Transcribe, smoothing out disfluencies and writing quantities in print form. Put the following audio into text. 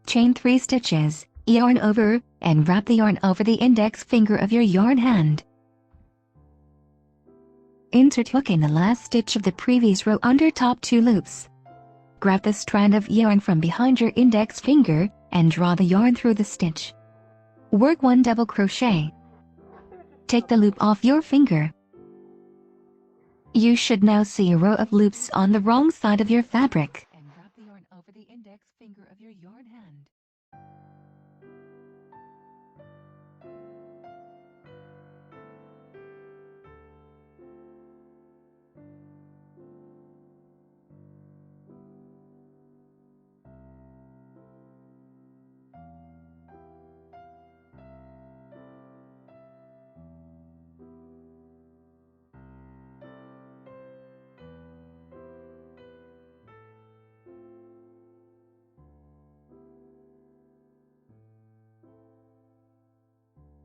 Chain 3 stitches, yarn over, and wrap the yarn over the index finger of your yarn hand. Insert hook in the last stitch of the previous row under top 2 loops. Grab the strand of yarn from behind your index finger and draw the yarn through the stitch. Work 1 double crochet. Take the loop off your finger. You should now see a row of loops on the wrong side of your fabric. And wrap the yarn over the index finger of your yarn hand.